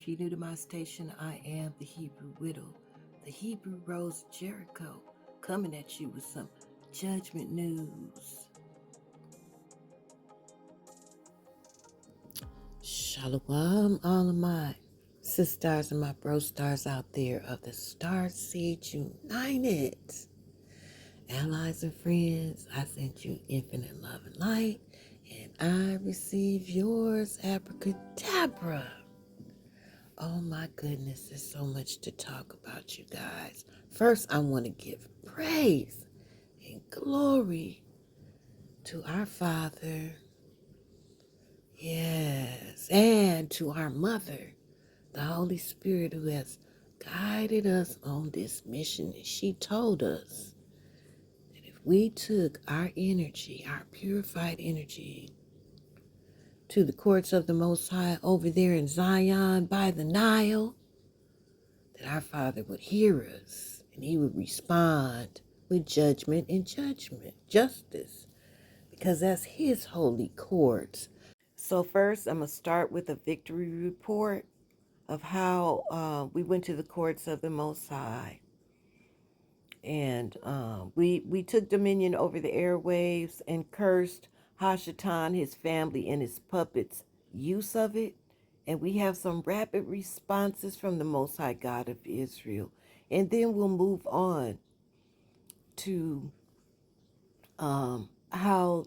If you're new to my station, I am the Hebrew Widow, the Hebrew Rose Jericho, coming at you with some judgment news. Shalom, all of my sisters and my bro stars out there of the STARSEED United. Allies and friends, I sent you infinite love and light, and I receive yours, Abracadabra. Oh my goodness, there's so much to talk about, you guys. First, I want to give praise and glory to our Father, yes, and to our Mother, the Holy Spirit, who has guided us on this mission. And she told us that if we took our energy, our purified energy, to the courts of the Most High over there in Zion by the Nile, that our Father would hear us and he would respond with judgment and justice, because that's his holy courts. So first, I'm going to start with a victory report of how we went to the courts of the Most High. And we took dominion over the airwaves and cursed Hashatan, his family, and his puppets' use of it. And we have some rapid responses from the Most High God of Israel. And then we'll move on to how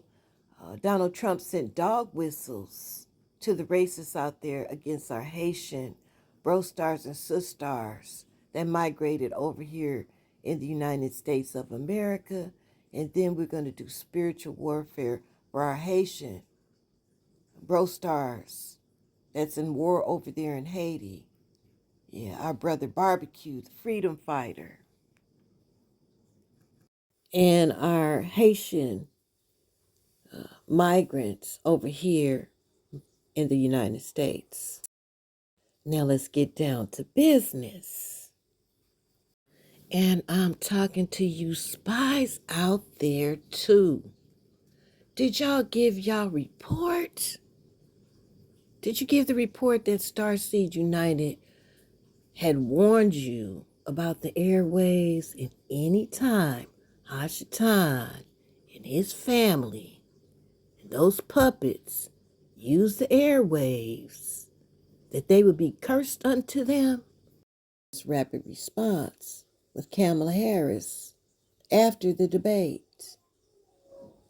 Donald Trump sent dog whistles to the racists out there against our Haitian bro stars and sisters that migrated over here in the United States of America. And then we're going to do spiritual warfare for our Haitian bro stars that's in war over there in Haiti. Yeah, our brother Barbecue, the freedom fighter. And our Haitian migrants over here in the United States. Now let's get down to business. And I'm talking to you spies out there too. Did y'all give y'all report? Did you give the report that STARSEED United had warned you about the airwaves, and any time Hashatan and his family and those puppets used the airwaves, that they would be cursed unto them? This rapid response with Kamala Harris after the debate,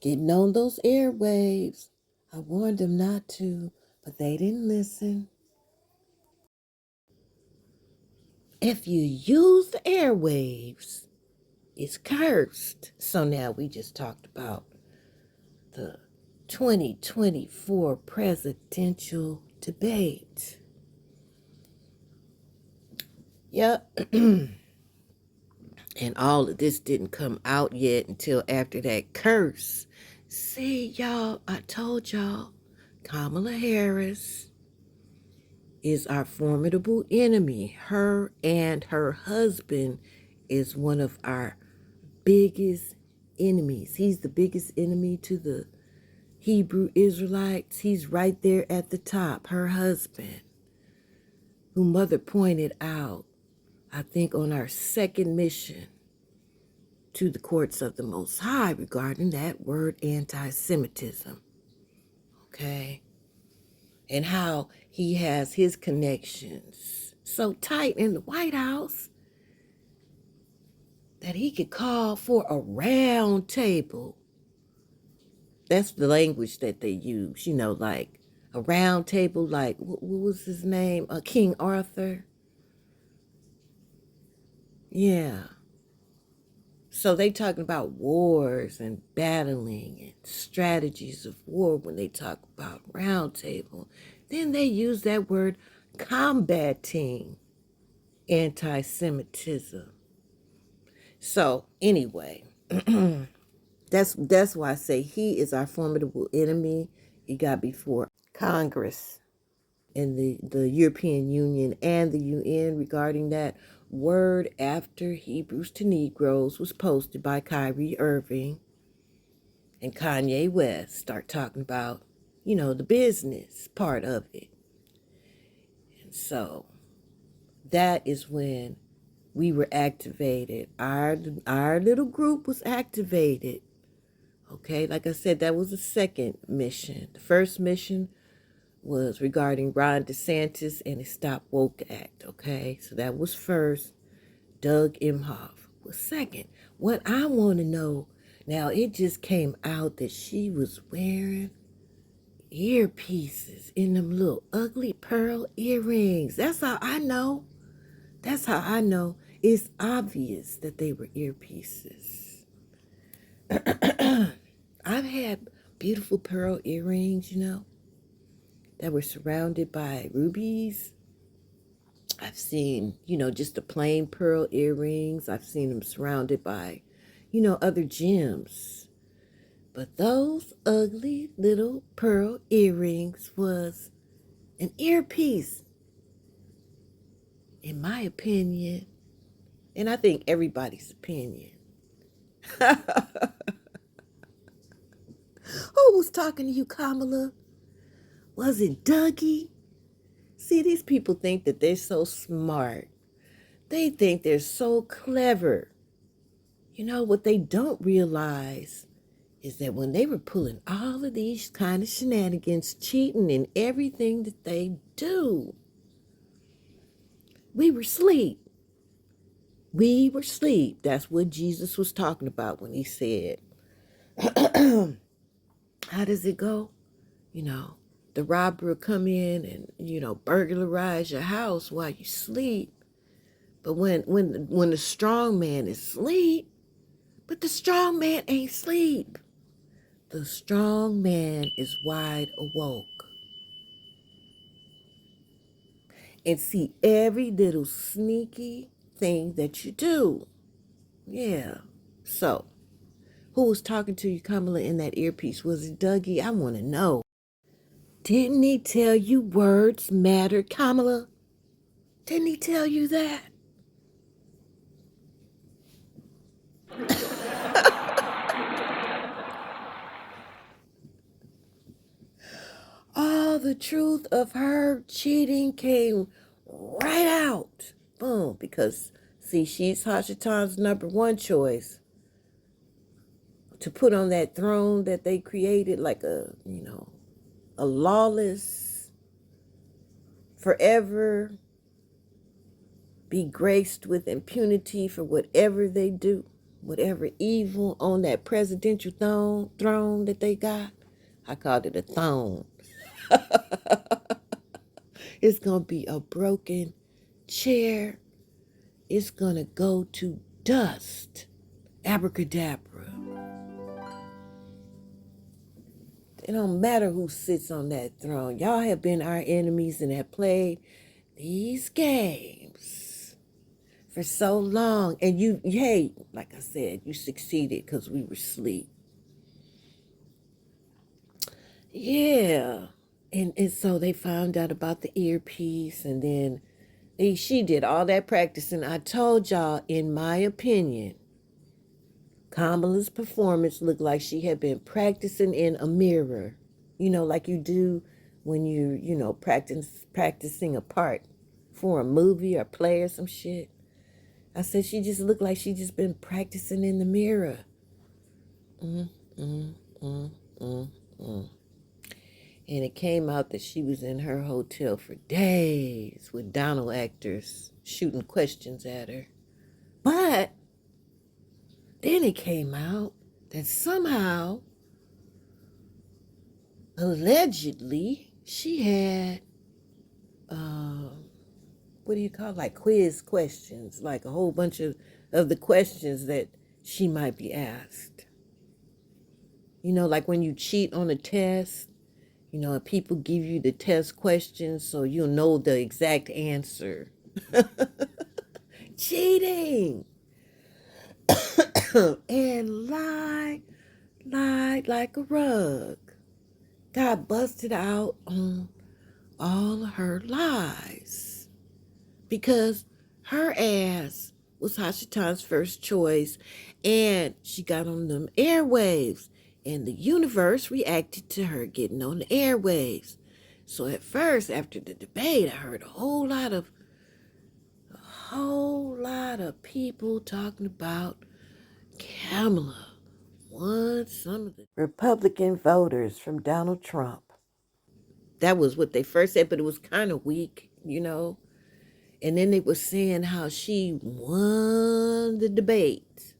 getting on those airwaves. I warned them not to, but they didn't listen. If you use the airwaves, it's cursed. So now we just talked about the 2024 presidential debate. Yep. And all of this didn't come out yet until after that curse. See, y'all, I told y'all, Kamala Harris is our formidable enemy. Her and her husband is one of our biggest enemies. He's the biggest enemy to the Hebrew Israelites. He's right there at the top, her husband, who Mother pointed out, I think, on our second mission to the courts of the Most High regarding that word anti-Semitism. Okay? And how he has his connections so tight in the White House that he could call for a round table. That's the language that they use, like a round table, like, what was his name? King Arthur. Yeah. So they talking about wars and battling and strategies of war when they talk about round table. Then they use that word combating anti-Semitism. So anyway, that's why I say he is our formidable enemy. He got before Congress and the European Union and the UN regarding that word after Hebrews to Negroes was posted by Kyrie Irving and Kanye West. Start talking about, the business part of it. And so that is when we were activated. Our little group was activated. Okay, like I said, that was the second mission. The first mission was regarding Ron DeSantis and his Stop Woke Act. Okay, so that was first. Doug Emhoff was second. What I want to know now, it just came out that she was wearing earpieces in them little ugly pearl earrings. That's how I know. That's how I know. It's obvious that they were earpieces. I've had beautiful pearl earrings, that were surrounded by rubies. I've seen, just the plain pearl earrings. I've seen them surrounded by, other gems. But those ugly little pearl earrings was an earpiece, in my opinion, and I think everybody's opinion. Who was talking to you, Kamala? Was it Dougie? See, these people think that they're so smart. They think they're so clever. What they don't realize is that when they were pulling all of these kind of shenanigans, cheating in everything that they do, we were asleep. We were asleep. That's what Jesus was talking about when he said, how does it go? The robber will come in and, burglarize your house while you sleep. But when the strong man is asleep, but the strong man ain't asleep. The strong man is wide awoke. And see every little sneaky thing that you do. Yeah. So, who was talking to you, Kamala, in that earpiece? Was it Dougie? I want to know. Didn't he tell you words matter, Kamala? Didn't he tell you that? All the truth of her cheating came right out. Boom. Because, see, she's Hashatan's number one choice to put on that throne that they created, like a lawless, forever be graced with impunity for whatever they do, whatever evil on that presidential throne that they got. I called it a throne. It's going to be a broken chair. It's going to go to dust. Abracadabra. It don't matter who sits on that throne. Y'all have been our enemies and have played these games for so long. And hey, like I said, you succeeded because we were asleep. Yeah. And so they found out about the earpiece, and then she did all that practicing. I told y'all, in my opinion, Kamala's performance looked like she had been practicing in a mirror. Like you do when you practicing a part for a movie or play or some shit. I said she just looked like she just been practicing in the mirror. And it came out that she was in her hotel for days with Donald actors shooting questions at her. But then it came out that somehow, allegedly, she had, like quiz questions, like a whole bunch of the questions that she might be asked. Like when you cheat on a test, and people give you the test questions so you'll know the exact answer. Cheating! And lied like a rug. Got busted out on all of her lies. Because her ass was Hashitan's first choice, and she got on them airwaves, and the universe reacted to her getting on the airwaves. So at first, after the debate, I heard a whole lot of lot of people talking about Kamala won some of the Republican voters from Donald Trump. That was what they first said, but it was kind of weak, you know. And then they were saying how she won the debate.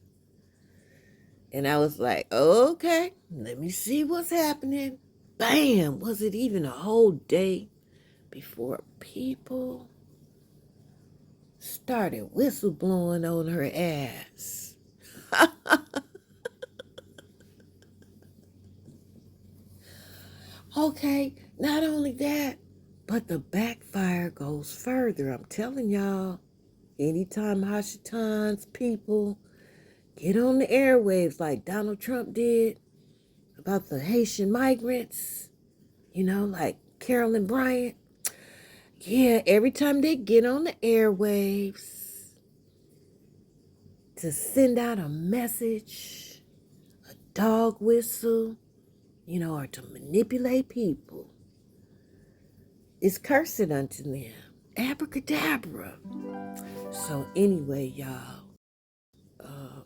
And I was like, okay, let me see what's happening. Bam! Was it even a whole day before people started whistleblowing on her ass? Okay, not only that, but the backfire goes further. I'm telling y'all, anytime Hashitan's people get on the airwaves like Donald Trump did about the Haitian migrants, you know, like Carolyn Bryant, yeah, every time they get on the airwaves to send out a message, a dog whistle, you know, or to manipulate people, it's cursed unto them. Abracadabra. So anyway, y'all,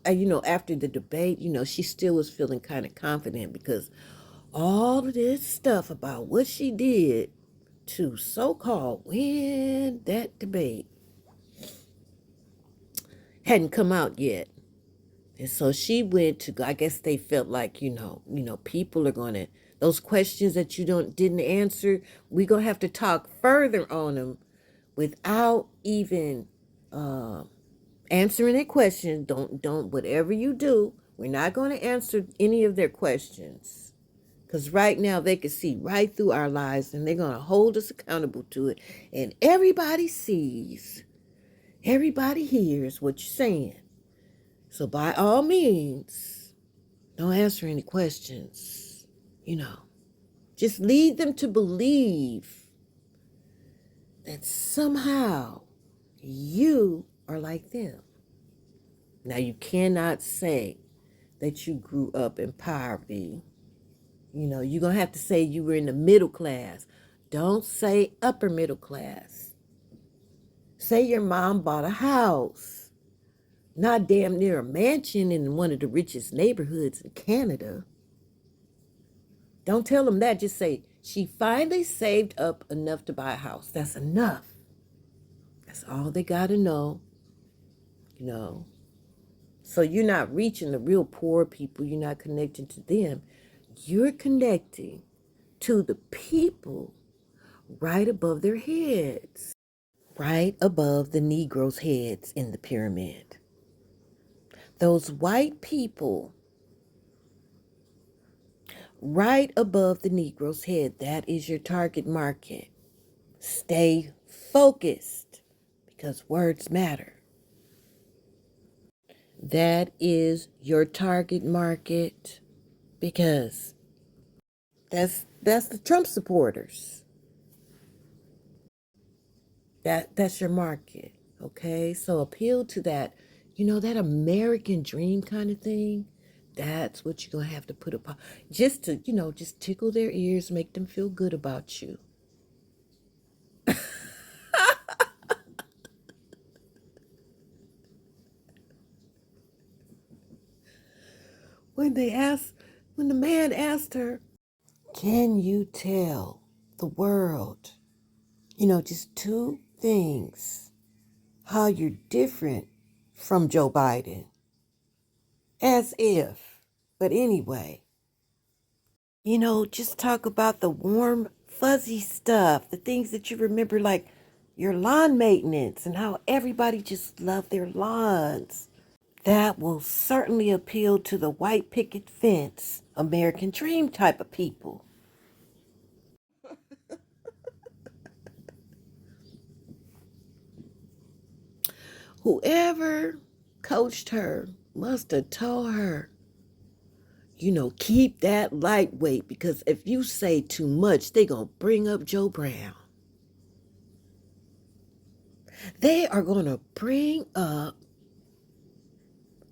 and you know, after the debate, you know, she still was feeling kind of confident because all of this stuff about what she did to so-called win that debate hadn't come out yet. And so she went to, I guess they felt like, people are going to, those questions that you didn't answer, we're going to have to talk further on them without even answering their questions. Don't, whatever you do, we're not going to answer any of their questions. Because right now they can see right through our lives and they're going to hold us accountable to it. And everybody sees, everybody hears what you're saying. So by all means, don't answer any questions. You know, just lead them to believe that somehow you are like them. Now, you cannot say that you grew up in poverty. You know, you're going to have to say you were in the middle class. Don't say upper middle class. Say your mom bought a house. Not damn near a mansion in one of the richest neighborhoods in Canada. Don't tell them that. Just say, she finally saved up enough to buy a house. That's enough. That's all they got to know. You know. So you're not reaching the real poor people. You're not connecting to them. You're connecting to the people right above their heads. Right above the Negroes' heads in the pyramid. Those white people right above the Negro's head, that is your target market. Stay focused because words matter. That is your target market because that's the Trump supporters. That's your market. Okay? So appeal to that, that American dream kind of thing. That's what you're going to have to put up just to, just tickle their ears, make them feel good about you. When the man asked her, can you tell the world, just two things, how you're different from Joe Biden? As if. But anyway, just talk about the warm, fuzzy stuff, the things that you remember, like your lawn maintenance and how everybody just loved their lawns. That will certainly appeal to the white picket fence, American dream type of people. Whoever coached her must have told her, keep that lightweight because if you say too much, they going to bring up Joe Brown. They are going to bring up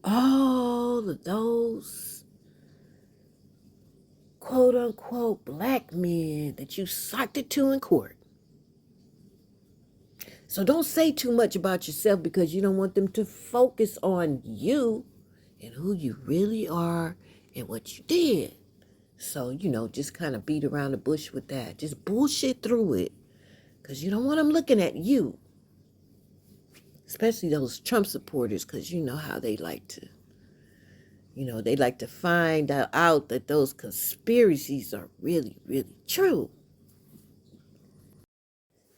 all of those quote unquote black men that you socked it to in court. So don't say too much about yourself because you don't want them to focus on you and who you really are and what you did. So, just kind of beat around the bush with that. Just bullshit through it because you don't want them looking at you, especially those Trump supporters, because you know how they like to, they like to find out that those conspiracies are really, really true.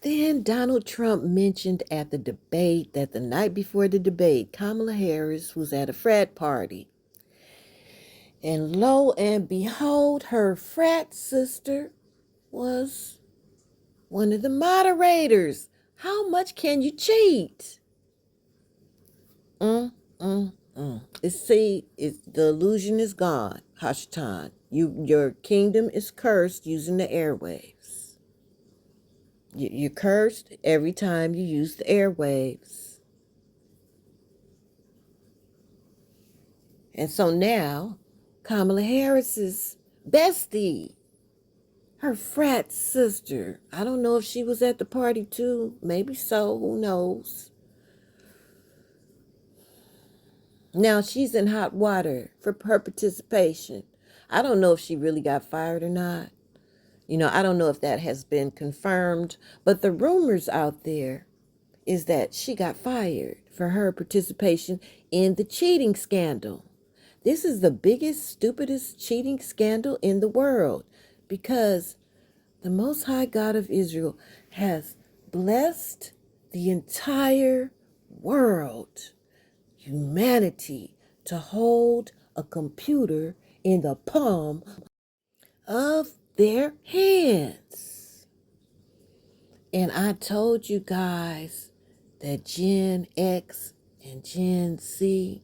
Then Donald Trump mentioned at the debate that the night before the debate, Kamala Harris was at a frat party. And lo and behold, her frat sister was one of the moderators. How much can you cheat? The illusion is gone, Hashtan. Your kingdom is cursed using the airwaves. You're cursed every time you use the airwaves. And so now, Kamala Harris's bestie, her frat sister, I don't know if she was at the party too. Maybe so. Who knows? Now she's in hot water for her participation. I don't know if she really got fired or not. I don't know if that has been confirmed, but the rumors out there is that she got fired for her participation in the cheating scandal. This is the biggest, stupidest cheating scandal in the world because the Most High God of Israel has blessed the entire world, humanity, to hold a computer in the palm of their hands. And I told you guys that Gen X and Gen Z,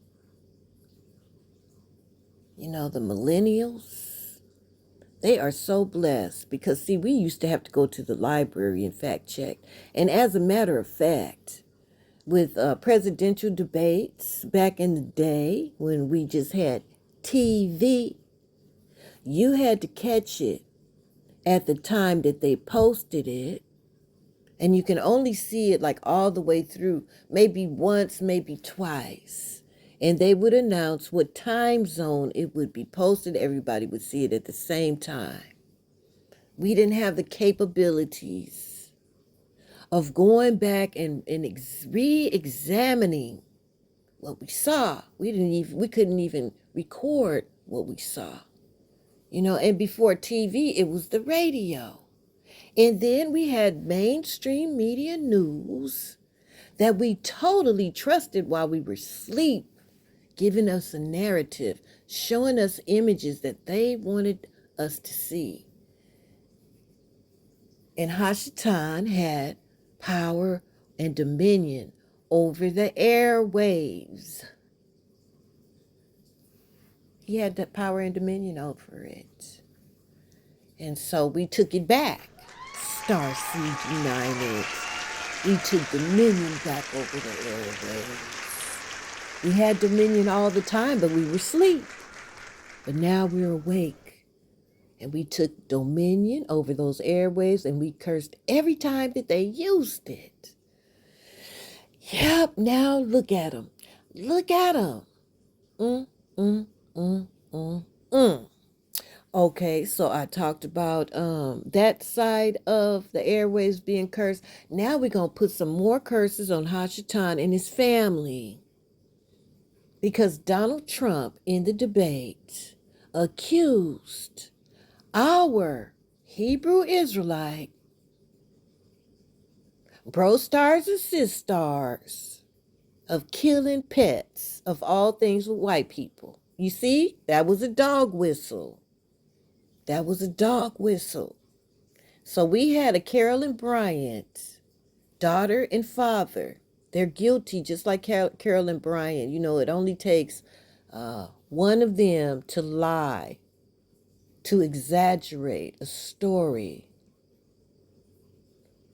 the millennials, they are so blessed because, see, we used to have to go to the library and fact check. And as a matter of fact, with presidential debates back in the day when we just had TV, you had to catch it at the time that they posted it. And you can only see it like all the way through, maybe once, maybe twice. And they would announce what time zone it would be posted. Everybody would see it at the same time. We didn't have the capabilities of going back and re-examining what we saw. We couldn't even record what we saw. And before TV, it was the radio. And then we had mainstream media news that we totally trusted while we were asleep, giving us a narrative, showing us images that they wanted us to see. And Hashatan had power and dominion over the airwaves. He had that power and dominion over it. And so we took it back. STARSEED United. We took dominion back over the airwaves. We had dominion all the time, but we were asleep. But now we're awake. And we took dominion over those airwaves and we cursed every time that they used it. Yep, now look at them. Look at them. Okay, so I talked about that side of the airwaves being cursed. Now we're going to put some more curses on Hashatan and his family. Because Donald Trump in the debate accused our Hebrew Israelite bro stars and sis stars of killing pets of all things with white people. You see, that was a dog whistle. That was a dog whistle. So we had a Carolyn Bryant, daughter and father. They're guilty just like Carolyn Bryant. It only takes one of them to lie, to exaggerate a story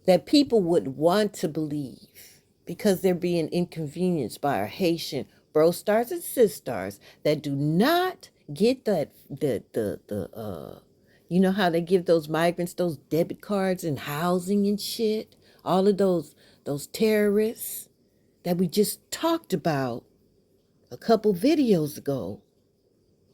that people would want to believe because they're being inconvenienced by our Haitian bro stars and sis stars that do not get you know how they give those migrants those debit cards and housing and shit, all of those those terrorists that we just talked about a couple videos ago.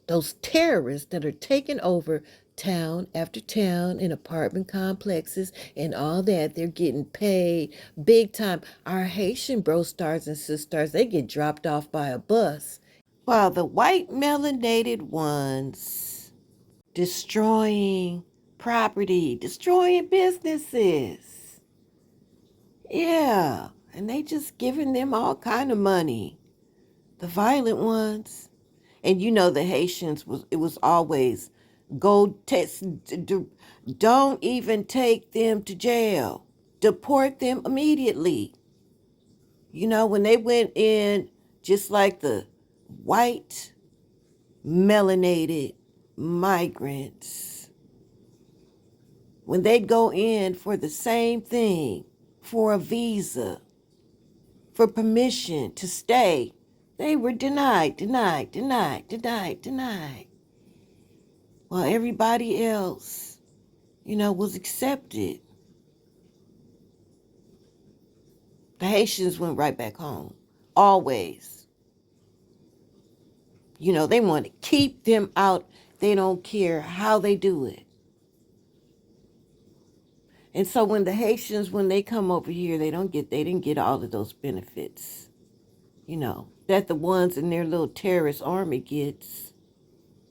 Those terrorists that are taking over town after town in apartment complexes and all that. They're getting paid big time. Our Haitian bro stars and sisters, they get dropped off by a bus. While the white melanated ones destroying property, destroying businesses. Yeah, and they just giving them all kind of money. The violent ones. And you know the Haitians was always don't even take them to jail. Deport them immediately. You know, when they went in, just like the white melanated migrants, when they'd go in for the same thing, for a visa, for permission to stay, they were denied. While everybody else, was accepted. The Haitians went right back home. Always. They want to keep them out. They don't care how they do it. And so when the Haitians, when they come over here, they didn't get all of those benefits, that the ones in their little terrorist army gets,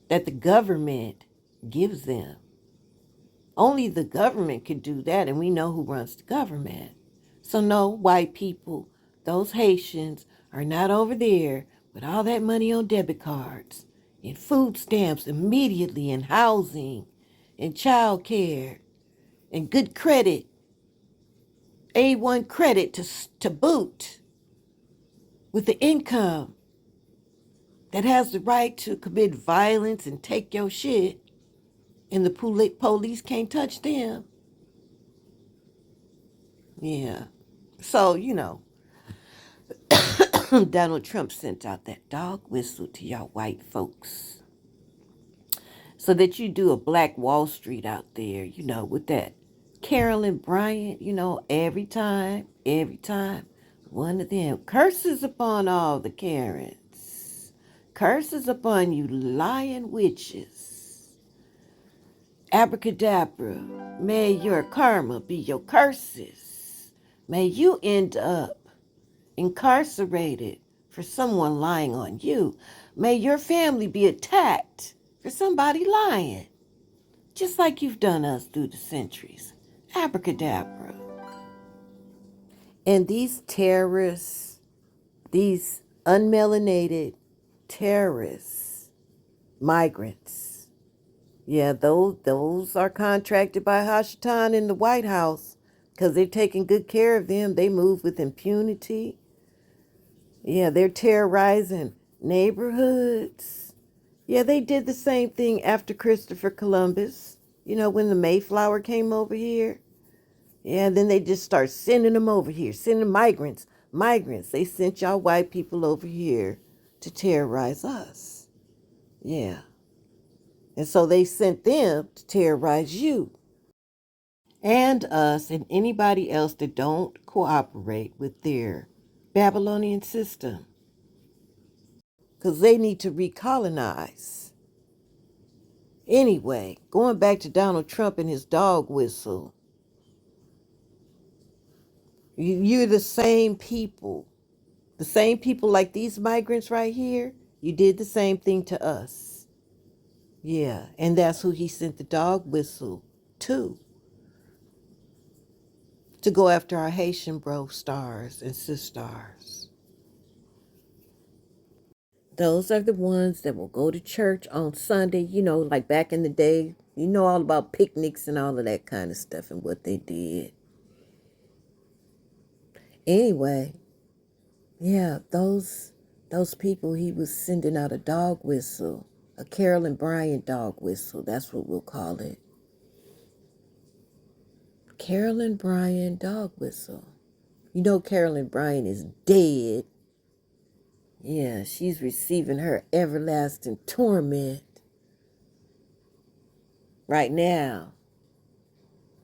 that the government gives them. Only the government could do that, and we know who runs the government. So no, white people, those Haitians are not over there with all that money on debit cards and food stamps immediately, and housing and child care and good credit, A1 credit to boot, with the income that has the right to commit violence and take your shit, and the police can't touch them. Yeah. So, Donald Trump sent out that dog whistle to y'all white folks so that you do a Black Wall Street out there, with that Carolyn Bryant, every time, one of them curses upon all the Karens, curses upon you lying witches. Abracadabra, may your karma be your curses. May you end up incarcerated for someone lying on you. May your family be attacked for somebody lying, just like you've done us through the centuries. Abracadabra. And these terrorists, these unmelanated terrorists, migrants, yeah, those are contracted by Hashatan in the White House because they're taking good care of them. They move with impunity. Yeah, they're terrorizing neighborhoods. Yeah, they did the same thing after Christopher Columbus, when the Mayflower came over here. Yeah, then they just start sending them over here, sending migrants. They sent y'all white people over here to terrorize us. Yeah. And so they sent them to terrorize you and us and anybody else that don't cooperate with their Babylonian system, because they need to recolonize. Anyway, going back to Donald Trump and his dog whistle, you're the same people like these migrants right here. You did the same thing to us. Yeah, and that's who he sent the dog whistle to go after our Haitian bro stars and sisters. Those are the ones that will go to church on Sunday, like back in the day. You know all about picnics and all of that kind of stuff and what they did. Anyway, yeah, those people, he was sending out a dog whistle, a Carolyn Bryant dog whistle. That's what we'll call it. Carolyn Bryant dog whistle. Carolyn Bryant is dead. Yeah, she's receiving her everlasting torment right now.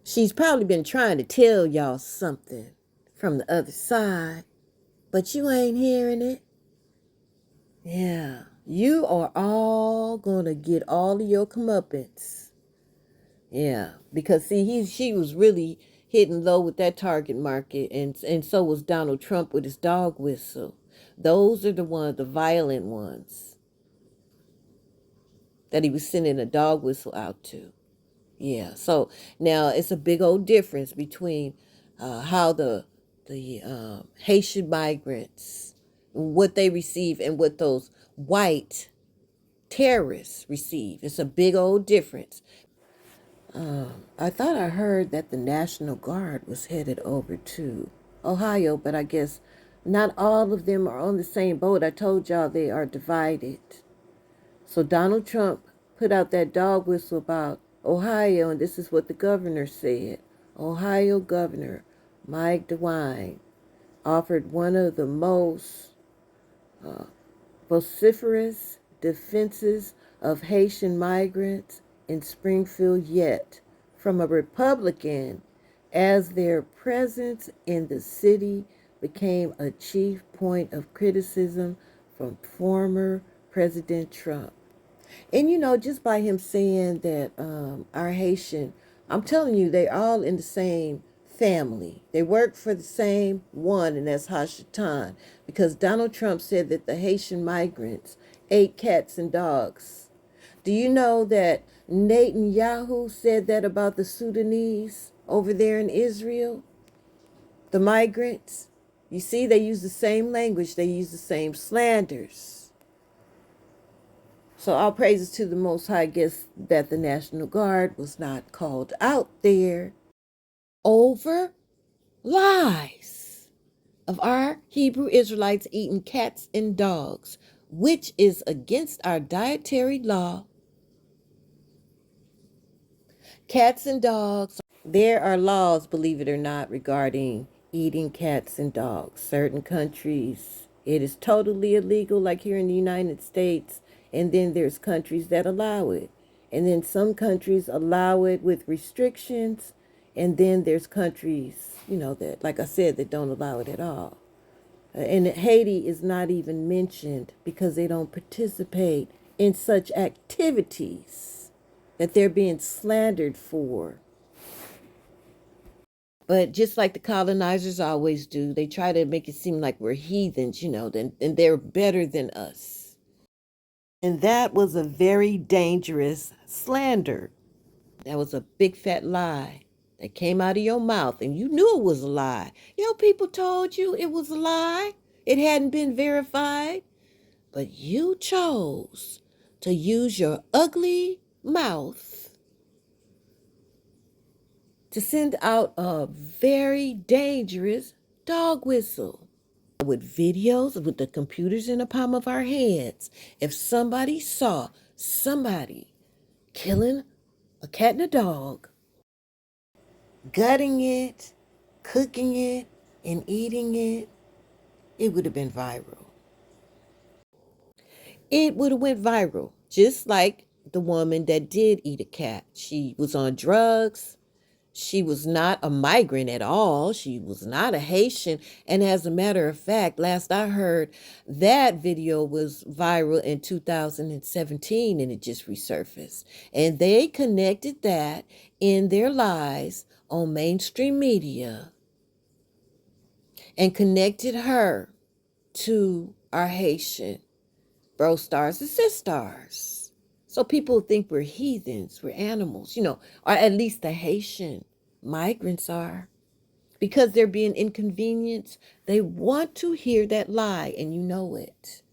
She's probably been trying to tell y'all something from the other side, but you ain't hearing it. Yeah, you are all gonna get all of your comeuppance. Yeah, because see, she was really hitting low with that target market, and so was Donald Trump with his dog whistle. Those are the violent ones that he was sending a dog whistle out to. Yeah, so now it's a big old difference between how the Haitian migrants, what they receive, and what those white terrorists receive. It's a big old difference. I thought I heard that the National Guard was headed over to Ohio, but I guess not all of them are on the same boat. I told y'all they are divided. So Donald Trump put out that dog whistle about Ohio, and this is what the governor said. Ohio Governor Mike DeWine offered one of the most vociferous defenses of Haitian migrants in Springfield yet from a Republican, as their presence in the city became a chief point of criticism from former President Trump. And just by him saying that our Haitian, I'm telling you, they're all in the same family. They work for the same one, and that's Hashatan. Because Donald Trump said that the Haitian migrants ate cats and dogs. Do you know that Netanyahu said that about the Sudanese over there in Israel? The migrants? You see, they use the same language, they use the same slanders. So all praises to the Most High. Guess that the National Guard was not called out there over lies of our Hebrew Israelites eating cats and dogs, which is against our dietary law. Cats and dogs. There are laws, believe it or not, regarding eating cats and dogs. Certain countries, it is totally illegal, like here in the United States. And then there's countries that allow it. And then some countries allow it with restrictions. And then there's countries, that, like I said, that don't allow it at all. And Haiti is not even mentioned because they don't participate in such activities that they're being slandered for. But just like the colonizers always do, they try to make it seem like we're heathens, and they're better than us. And that was a very dangerous slander. That was a big fat lie that came out of your mouth, and you knew it was a lie. People told you it was a lie. It hadn't been verified. But you chose to use your ugly mouth to send out a very dangerous dog whistle. With videos, with the computers in the palm of our hands, if somebody saw somebody killing a cat and a dog, gutting it, cooking it, and eating it, it would have been viral. It would have went viral, just like the woman that did eat a cat. She was on drugs. She was not a migrant at all. She was not a Haitian. And as a matter of fact, last I heard, that video was viral in 2017 and it just resurfaced. And they connected that in their lies on mainstream media and connected her to our Haitian bro stars and sis stars. So people think we're heathens, we're animals, or at least the Haitian migrants are. Because they're being inconvenienced, they want to hear that lie, and you know it.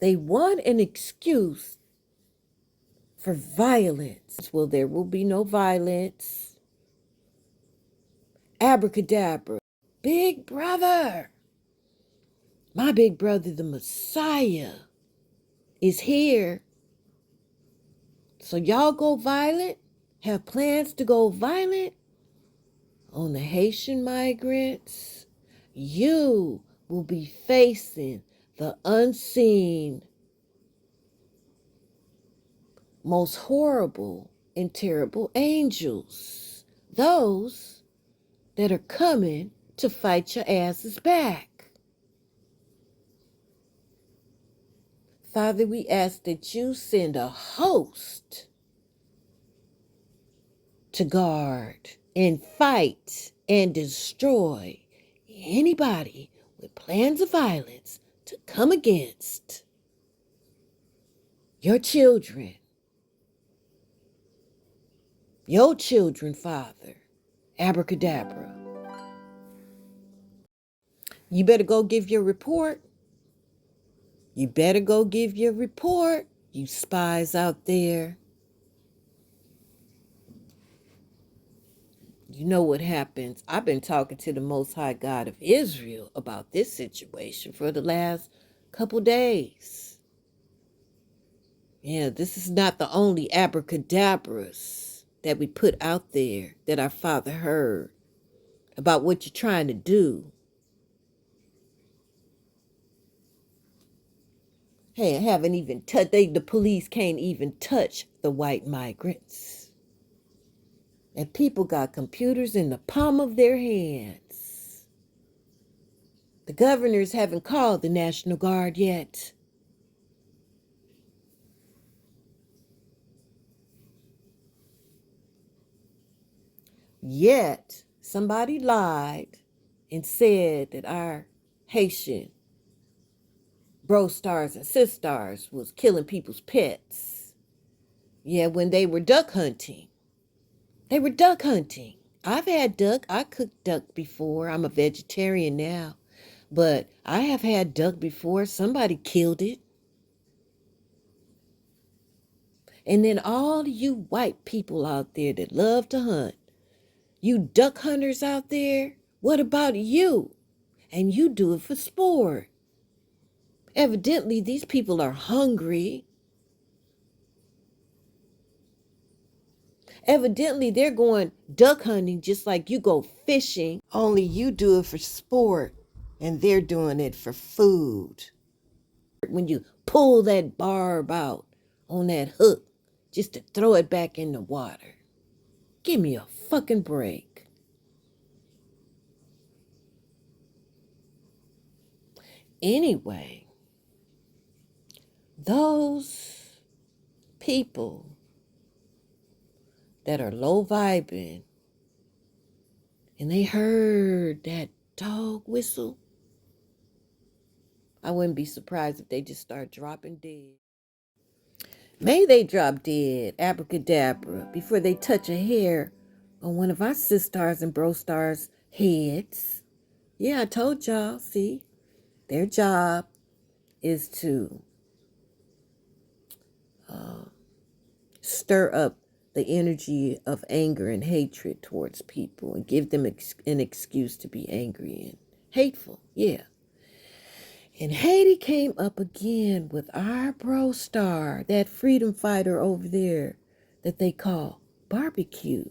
They want an excuse for violence. Well, there will be no violence. Abracadabra. Big brother. My big brother, the Messiah, is here. So y'all go violent? Have plans to go violent on the Haitian migrants? You will be facing the unseen, most horrible and terrible angels. Those that are coming to fight your asses back. Father, we ask that you send a host to guard and fight and destroy anybody with plans of violence to come against your children, Father. Abracadabra. You better go give your report. You better go give your report, you spies out there. You know what happens. I've been talking to the Most High God of Israel about this situation for the last couple days. Yeah, this is not the only abracadabras that we put out there that our Father heard about what you're trying to do. Hey, I haven't even touched, the police can't even touch the white migrants. And people got computers in the palm of their hands. The governors haven't called the National Guard yet. Yet, somebody lied and said that our Haitian bro stars and sis stars was killing people's pets. Yeah, when they were duck hunting. They were duck hunting. I've had duck. I cooked duck before. I'm a vegetarian now. But I have had duck before. Somebody killed it. And then all you white people out there that love to hunt, you duck hunters out there, what about you? And you do it for sport. Evidently, these people are hungry. Evidently, they're going duck hunting just like you go fishing. Only you do it for sport, and they're doing it for food. When you pull that barb out on that hook just to throw it back in the water. Give me a fucking break. Anyway, those people that are low vibing and they heard that dog whistle, I wouldn't be surprised if they just start dropping dead. May they drop dead, abracadabra, before they touch a hair on one of our sisters and bro stars' heads. Yeah, I told y'all, see, their job is to stir up the energy of anger and hatred towards people and give them an excuse to be angry and hateful. Yeah. And Haiti came up again with our bro star, that freedom fighter over there that they call Barbecue.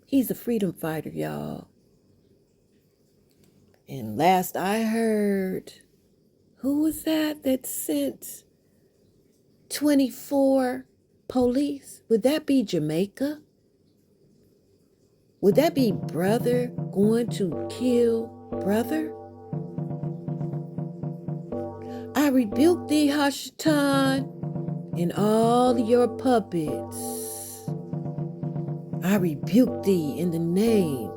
He's a freedom fighter, y'all. And last I heard, who was that sent 24 police? Would that be Jamaica? Would that be brother going to kill brother? I rebuke thee, Hashatan, and all your puppets. I rebuke thee in the name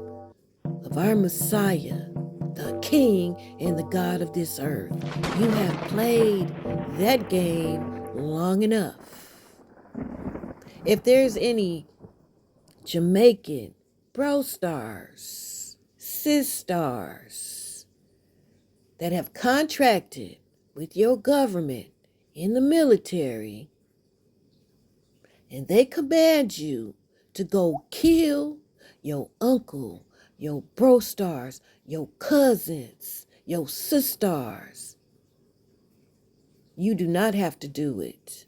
of our Messiah, the King and the God of this earth. You have played that game long enough. If there's any Jamaican bro stars, sis stars that have contracted with your government in the military, and they command you to go kill your uncle, your bro stars, your cousins, your sisters, you do not have to do it.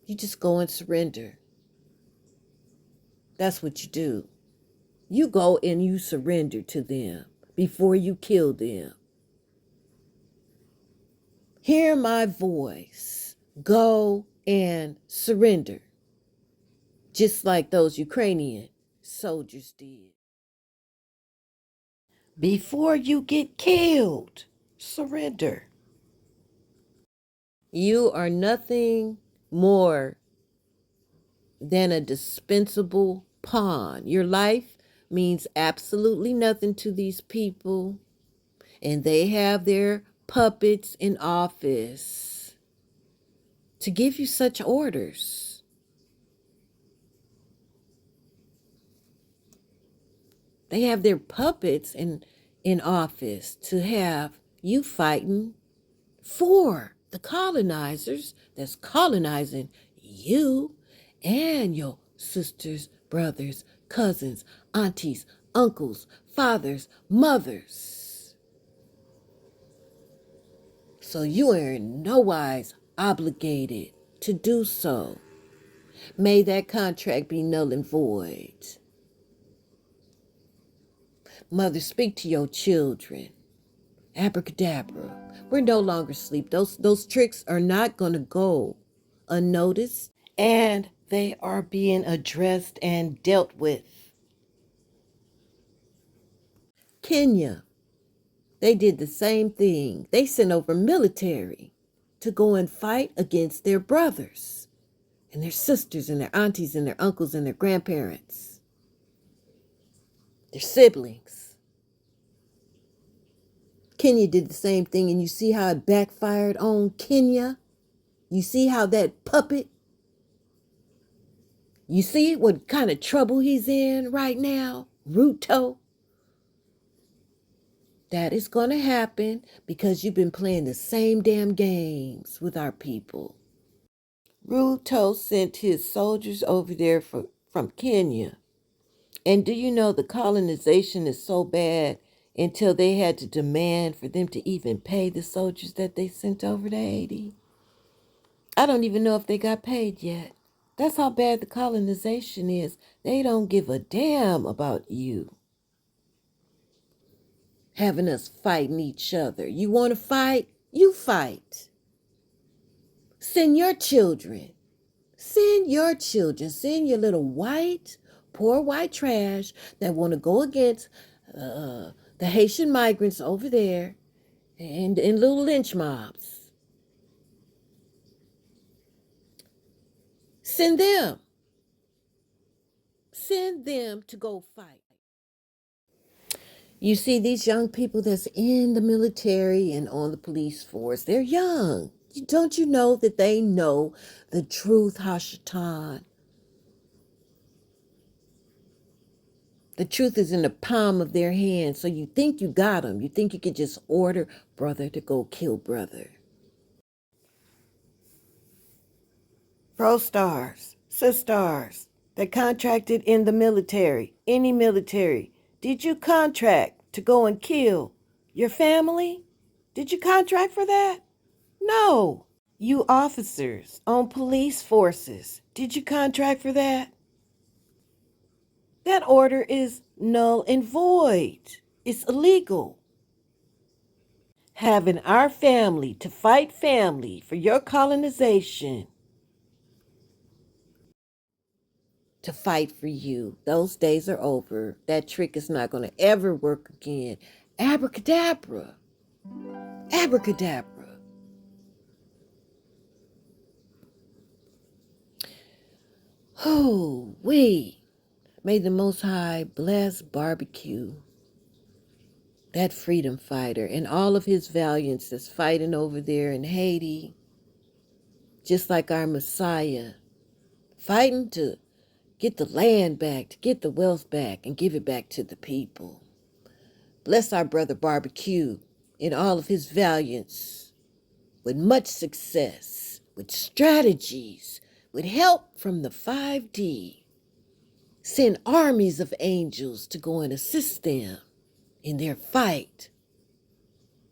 You just go and surrender. That's what you do. You go and you surrender to them before you kill them. Hear my voice. Go and surrender. Just like those Ukrainian soldiers did. Before you get killed, surrender. You are nothing more than a dispensable pawn. Your life means absolutely nothing to these people, and they have their puppets in office to give you such orders. They have their puppets in office to have you fighting for the colonizers that's colonizing you and your sisters, brothers, cousins, aunties, uncles, fathers, mothers. So you are in no wise obligated to do so. May that contract be null and void. Mother, speak to your children. Abracadabra. We're no longer asleep. Those tricks are not going to go unnoticed, and they are being addressed and dealt with. Kenya, they did the same thing. They sent over military to go and fight against their brothers and their sisters and their aunties and their uncles and their grandparents, their siblings. Kenya did the same thing, and you see how it backfired on Kenya? You see how that puppet, you see what kind of trouble he's in right now? Ruto. That is going to happen because you've been playing the same damn games with our people. Ruto sent his soldiers over there from Kenya. And do you know the colonization is so bad until they had to demand for them to even pay the soldiers that they sent over to Haiti? I don't even know if they got paid yet. That's how bad the colonization is. They don't give a damn about you. Having us fighting each other. You want to fight? You fight. Send your children. Send your children. Send your little white, poor white trash that want to go against the Haitian migrants over there and little lynch mobs. Send them. Send them to go fight. You see, these young people that's in the military and on the police force, they're young. Don't you know that they know the truth, Hashatan? The truth is in the palm of their hand. So you think you got them. You think you could just order brother to go kill brother. Pro stars, sisters, that contracted in the military, any military. Did you contract to go and kill your family? Did you contract for that? No. You officers on police forces, did you contract for that? That order is null and void. It's illegal. Having our family to fight family for your colonization, to fight for you. Those days are over. That trick is not going to ever work again. Abracadabra. Abracadabra. Oh, may the Most High bless barbecue, that freedom fighter, and all of his valiants that's fighting over there in Haiti, just like our Messiah, fighting to get the land back, to get the wealth back, and give it back to the people. Bless our brother Barbecue and all of his valiants with much success, with strategies, with help from the 5D. Send armies of angels to go and assist them in their fight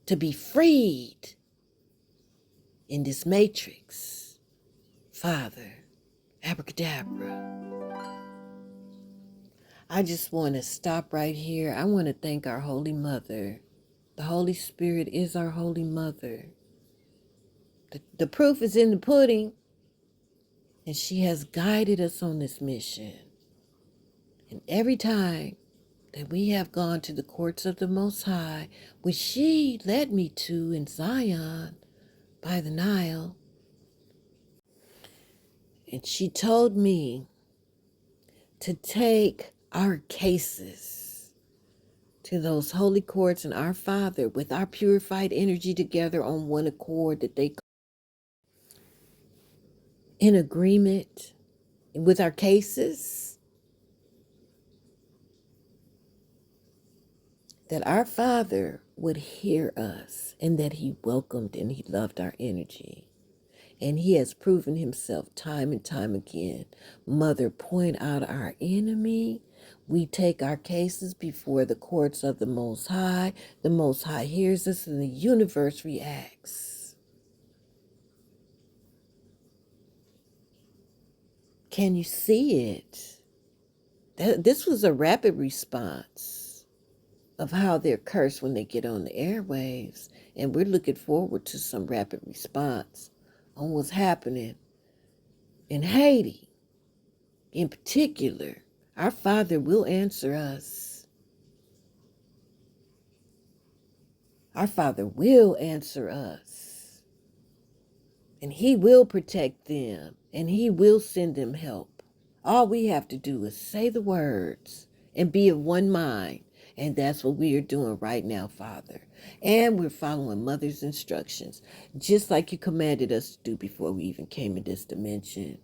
to be freed in this matrix. Father, Abracadabra. I just want to stop right here. I want to thank our Holy Mother. The Holy Spirit is our Holy Mother. The proof is in the pudding, and she has guided us on this mission. And every time that we have gone to the courts of the Most High, which she led me to in Zion by the Nile. And she told me to take our cases to those holy courts and our Father with our purified energy together on one accord, that they in agreement with our cases, that our Father would hear us and that he welcomed and he loved our energy. And he has proven himself time and time again. Mother, point out our enemy. We take our cases before the courts of the Most High. The Most High hears us and the universe reacts. Can you see it? This was a rapid response of how they're cursed when they get on the airwaves. And we're looking forward to some rapid response on what's happening in Haiti. In particular, our Father will answer us. Our Father will answer us. And he will protect them. And he will send them help. All we have to do is say the words and be of one mind. And that's what we are doing right now, Father. And we're following Mother's instructions, just like you commanded us to do before we even came in this dimension.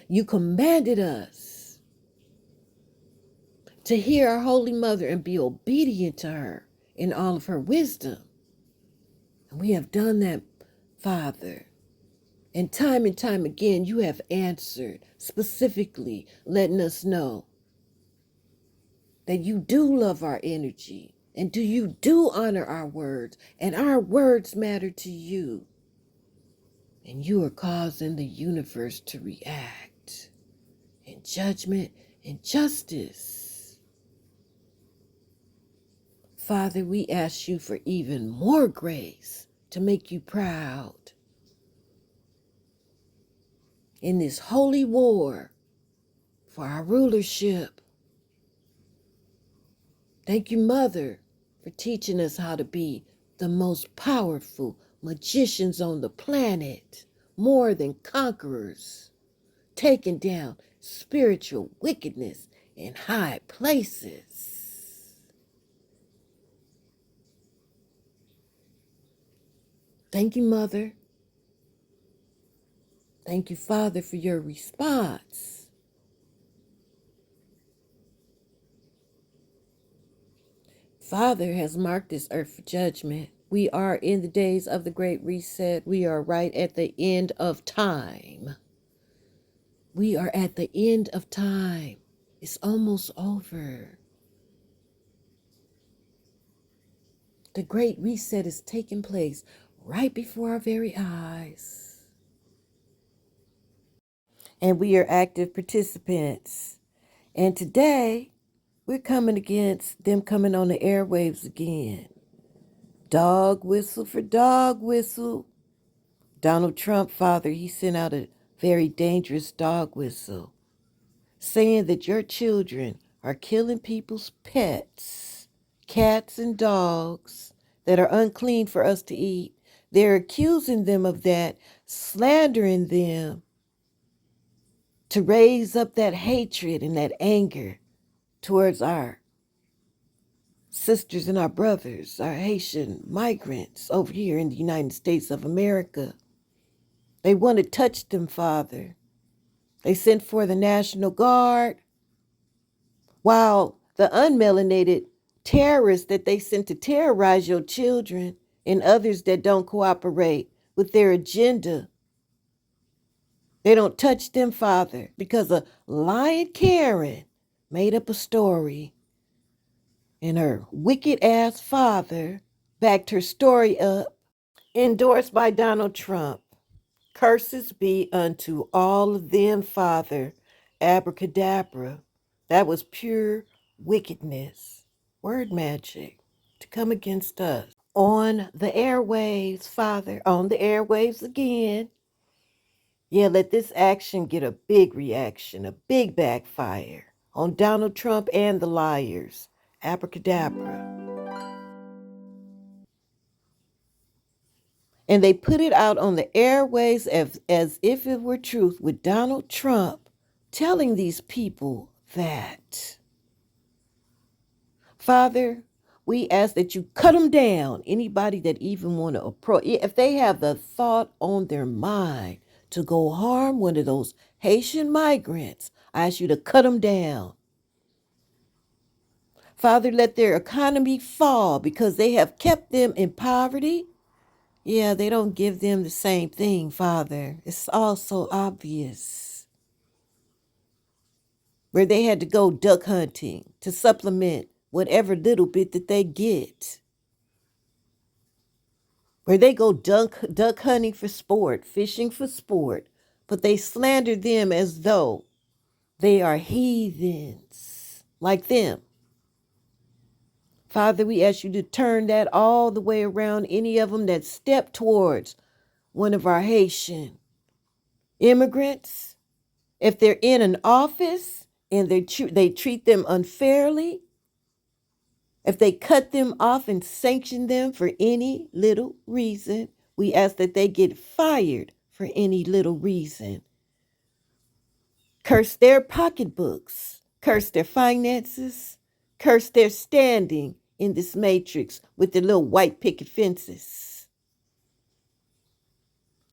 You commanded us to hear our Holy Mother and be obedient to her in all of her wisdom. And we have done that, Father. And time again, you have answered, specifically letting us know that you do love our energy and you do honor our words, and our words matter to you. And you are causing the universe to react in judgment and justice. Father, we ask you for even more grace to make you proud in this holy war for our rulership. Thank you, Mother, for teaching us how to be the most powerful magicians on the planet, more than conquerors, taking down spiritual wickedness in high places. Thank you, Mother. Thank you, Father, for your response. Father has marked this earth for judgment. We are in the days of the Great Reset. We are right at the end of time. We are at the end of time. It's almost over. The Great Reset is taking place right before our very eyes. And we are active participants. And today, we're coming against them coming on the airwaves again. Dog whistle for dog whistle. Donald Trump, Father, he sent out a very dangerous dog whistle, saying that your children are killing people's pets, cats and dogs that are unclean for us to eat. They're accusing them of that, slandering them to raise up that hatred and that anger towards our sisters and our brothers, our Haitian migrants over here in the United States of America. They want to touch them, Father. They sent for the National Guard, while the unmelanated terrorists that they sent to terrorize your children and others that don't cooperate with their agenda, they don't touch them, Father, because a lying Karen made up a story and her wicked ass father backed her story up, endorsed by Donald Trump. Curses be unto all of them, Father. Abracadabra. That was pure wickedness. Word magic to come against us. On the airwaves, Father. On the airwaves again. Yeah, let this action get a big reaction, a big backfire on Donald Trump and the liars. Abracadabra. And they put it out on the airways as if it were truth, with Donald Trump telling these people that, Father, we ask that you cut them down. Anybody that even want to approach, if they have the thought on their mind to go harm one of those Haitian migrants, I ask you to cut them down. Father, let their economy fall because they have kept them in poverty. Yeah, they don't give them the same thing, Father. It's all so obvious. Where they had to go duck hunting to supplement whatever little bit that they get. Where they go duck hunting for sport, fishing for sport, but they slander them as though they are heathens like them. Father, we ask you to turn that all the way around any of them that step towards one of our Haitian immigrants. If they're in an office and they treat them unfairly, if they cut them off and sanction them for any little reason, we ask that they get fired for any little reason. Curse their pocketbooks, curse their finances, curse their standing in this matrix with the little white picket fences.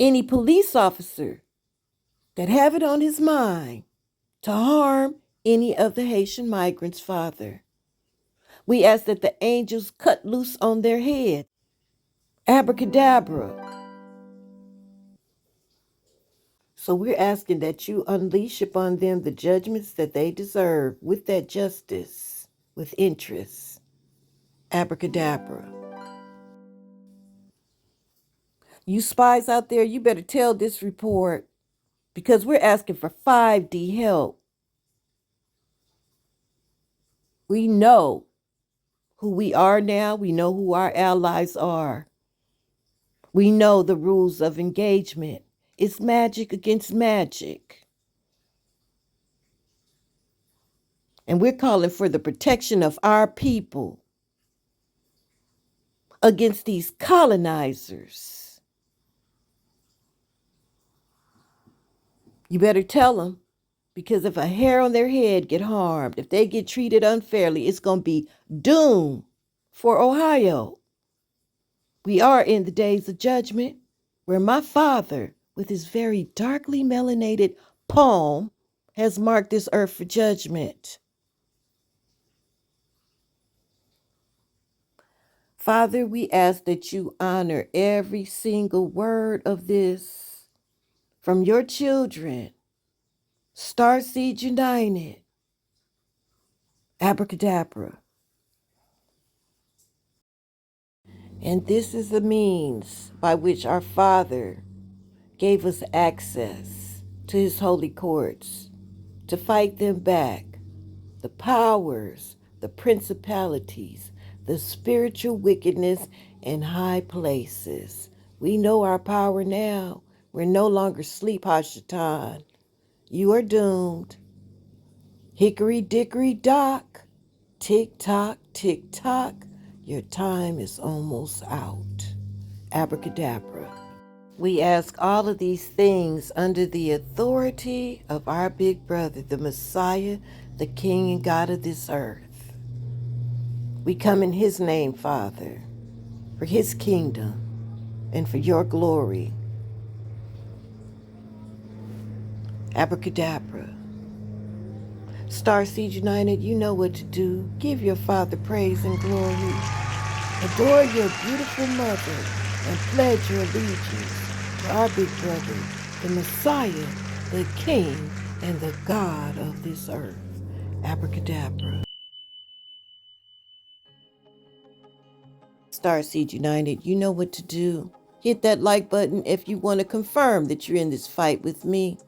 Any police officer that have it on his mind to harm any of the Haitian migrants, Father, we ask that the angels cut loose on their head. Abracadabra. So we're asking that you unleash upon them the judgments that they deserve with that justice, with interest. Abracadabra. You spies out there, you better tell this report because we're asking for 5D help. We know who we are now. We know who our allies are. We know the rules of engagement. It's magic against magic. And we're calling for the protection of our people against these colonizers. You better tell them, because if a hair on their head get harmed, if they get treated unfairly, it's going to be doom for Ohio. We are in the days of judgment, where my Father, with his very darkly melanated palm, has marked this earth for judgment. Father, we ask that you honor every single word of this from your children, STARSEED United, Abracadabra. And this is the means by which our Father gave us access to his holy courts to fight them back, the powers, the principalities, the spiritual wickedness in high places. We know our power now. We're no longer sleep, Hashatan. You are doomed. Hickory dickory dock. Tick tock, tick tock. Your time is almost out. Abracadabra. We ask all of these things under the authority of our big brother, the Messiah, the King and God of this earth. We come in his name, Father, for his kingdom and for your glory. Abracadabra. STARSEED United, you know what to do. Give your Father praise and glory. Adore your beautiful mother and pledge your allegiance to our big brother, the Messiah, the King, and the God of this earth. Abracadabra. STARSEED United, you know what to do. Hit that like button if you want to confirm that you're in this fight with me.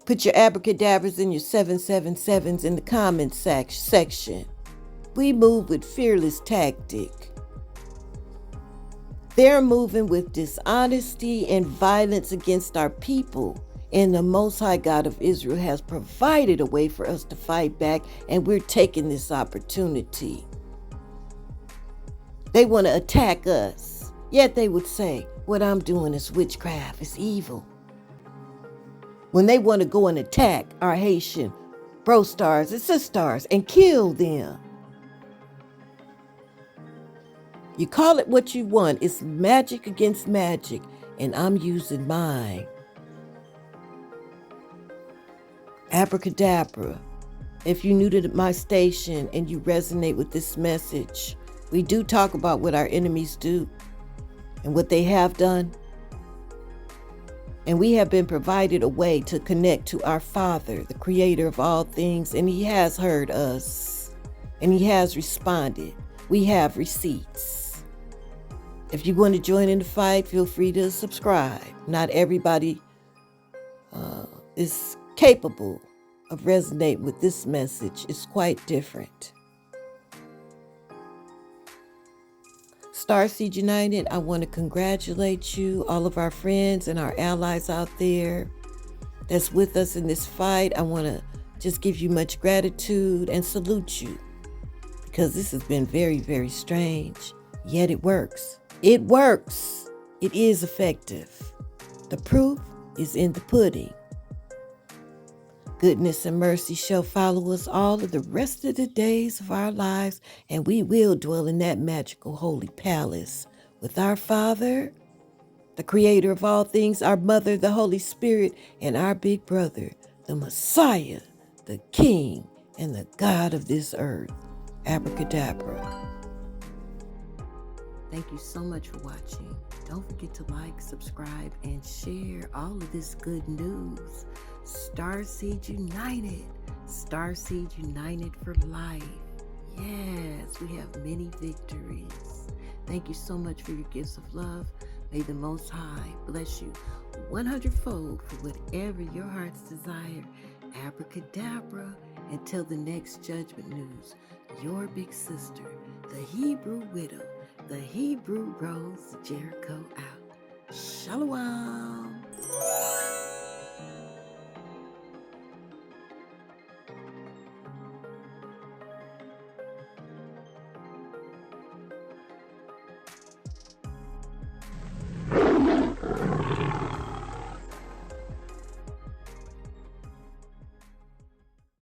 Put your abracadabras and your 777s in the comments section. We move with fearless tactic. They're moving with dishonesty and violence against our people And the Most High God of Israel has provided a way for us to fight back, and we're taking this opportunity. They want to attack us, yet they would say, what I'm doing is witchcraft, it's evil. When they want to go and attack our Haitian bro stars and sisters and kill them. You call it what you want. It's magic against magic, and I'm using mine. Abracadabra. If you're new to my station and you resonate with this message, we do talk about what our enemies do and what they have done. And we have been provided a way to connect to our Father, the creator of all things, and he has heard us, and he has responded. We have receipts. If you want to join in the fight, feel free to subscribe. Not everybody is capable of resonating with this message. It's quite different. STARSEED United, I want to congratulate you, all of our friends and our allies out there that's with us in this fight. I want to just give you much gratitude and salute you, because this has been very, very strange, yet it works. It works. It is effective. The proof is in the pudding. Goodness and mercy shall follow us all of the rest of the days of our lives, and we will dwell in that magical holy palace with our Father, the creator of all things, our mother, the Holy Spirit, and our big brother, the Messiah, the King, and the God of this earth. Abracadabra. Thank you so much for watching. Don't forget to like, subscribe, and share all of this good news. STARSEED United. STARSEED United for life. Yes, we have many victories. Thank you so much for your gifts of love. May the Most High bless you 100-fold for whatever your heart's desire. Abracadabra. Until the next judgment news, your big sister, the Hebrew Widow, the Hebrew Rose Jericho out. Shalom.